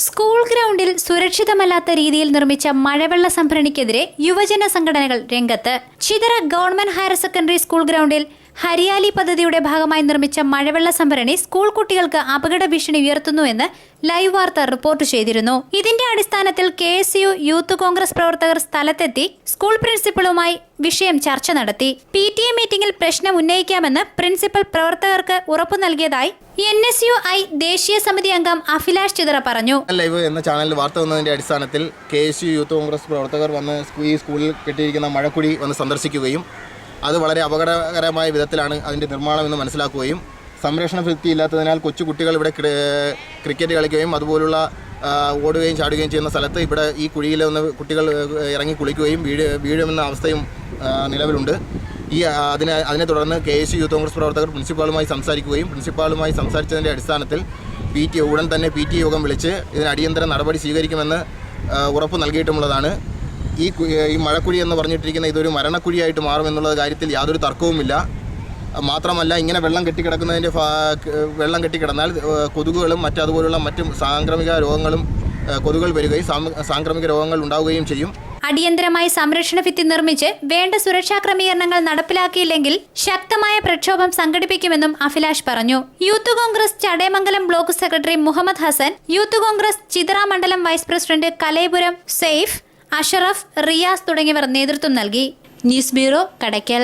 School ഗ്രൗണ്ടിൽ സുരക്ഷിതമല്ലാത്ത രീതിയിൽ നിർമ്മിച്ച മഴവെള്ള സംഭരണിക്കെതിരെ യുവജന സംഘടനകൾ രംഗത്ത്. Chithara government higher secondary school ഗ്രൗണ്ടിൽ ഹരിയാലി പദ്ധതിയുടെ ഭാഗമായി നിർമ്മിച്ച മഴവെള്ള സംഭരണി സ്കൂൾ കുട്ടികൾക്ക് അപകട ഭീഷണി ഉയർത്തുന്നുവെന്ന് ലൈവ് വാർത്ത റിപ്പോർട്ട് ചെയ്തിരുന്നു. ഇതിന്റെ അടിസ്ഥാനത്തിൽ KSU യൂത്ത് കോൺഗ്രസ് പ്രവർത്തകർ സ്ഥലത്തെത്തി സ്കൂൾ പ്രിൻസിപ്പളുമായി വിഷയം ചർച്ച നടത്തി. PTA മീറ്റിംഗിൽ പ്രശ്നം ഉന്നയിക്കാമെന്ന് പ്രിൻസിപ്പൽ പ്രവർത്തകർക്ക് ഉറപ്പു നൽകിയതായി NSUI ദേശീയ സമിതി അംഗം അഭിലാഷ് ചിതറ പറഞ്ഞു. ലൈവ് എന്ന ചാനലിൽ വാർത്ത വന്നതിന്റെ അടിസ്ഥാനത്തിൽ KSU യൂത്ത് കോൺഗ്രസ് പ്രവർത്തകർ വന്ന് ഈ സ്കൂളിൽ കെട്ടിയിരിക്കുന്ന മഴക്കുഴി വന്ന് സന്ദർശിക്കുകയും അത് വളരെ അപകടകരമായ വിധത്തിലാണ് അതിൻ്റെ നിർമ്മാണം എന്ന് മനസ്സിലാക്കുകയും സംരക്ഷണ ഭിത്തി ഇല്ലാത്തതിനാൽ കൊച്ചു കുട്ടികൾ ഇവിടെ ക്രിക്കറ്റ് കളിക്കുകയും അതുപോലുള്ള ഓടുകയും ചാടുകയും ചെയ്യുന്ന സ്ഥലത്ത് ഇവിടെ ഈ കുഴിയിൽ നിന്ന് കുട്ടികൾ ഇറങ്ങി കുളിക്കുകയും വീഴുമെന്ന അവസ്ഥയും നിലവിലുണ്ട്. അതിനെ തുടർന്ന് KSU യൂത്ത് കോൺഗ്രസ് പ്രവർത്തകർ പ്രിൻസിപ്പാളുമായി സംസാരിച്ചതിൻ്റെ അടിസ്ഥാനത്തിൽ ഉടൻ തന്നെ PTA യോഗം വിളിച്ച് ഇതിന് അടിയന്തര നടപടി സ്വീകരിക്കുമെന്ന് ഉറപ്പ് നൽകിയിട്ടുള്ളതാണ്. ഈ മഴക്കുഴി എന്ന് പറഞ്ഞിട്ടിരിക്കുന്ന ഇതൊരു മരണക്കുഴിയായിട്ട് മാറുമെന്നുള്ള കാര്യത്തിൽ യാതൊരു തർക്കവുമില്ല. മാത്രമല്ല, ഇങ്ങനെ വെള്ളം കെട്ടിക്കിടന്നാൽ കൊതുകുകളും അതുപോലുള്ള മറ്റു സാംക്രമിക രോഗങ്ങളും കൊതുകുകൾ വരികയും സാംക്രമിക രോഗങ്ങൾ ഉണ്ടാവുകയും ചെയ്യും. അടിയന്തരമായി സംരക്ഷണ ഭിത്തി നിർമ്മിച്ച് വേണ്ട സുരക്ഷാ ക്രമീകരണങ്ങൾ നടപ്പിലാക്കിയില്ലെങ്കിൽ ശക്തമായ പ്രക്ഷോഭം സംഘടിപ്പിക്കുമെന്നും അഭിലാഷ് പറഞ്ഞു. Youth Congress Chadayamangalam block secretary Muhammad Hasan, youth Congress Chithara മണ്ഡലം വൈസ് പ്രസിഡന്റ് കലൈപുരം സെയ്ഫ്, അഷറഫ്, റിയാസ് തുടങ്ങിയവർ നേതൃത്വം നൽകി. News bureau, Kadakkal.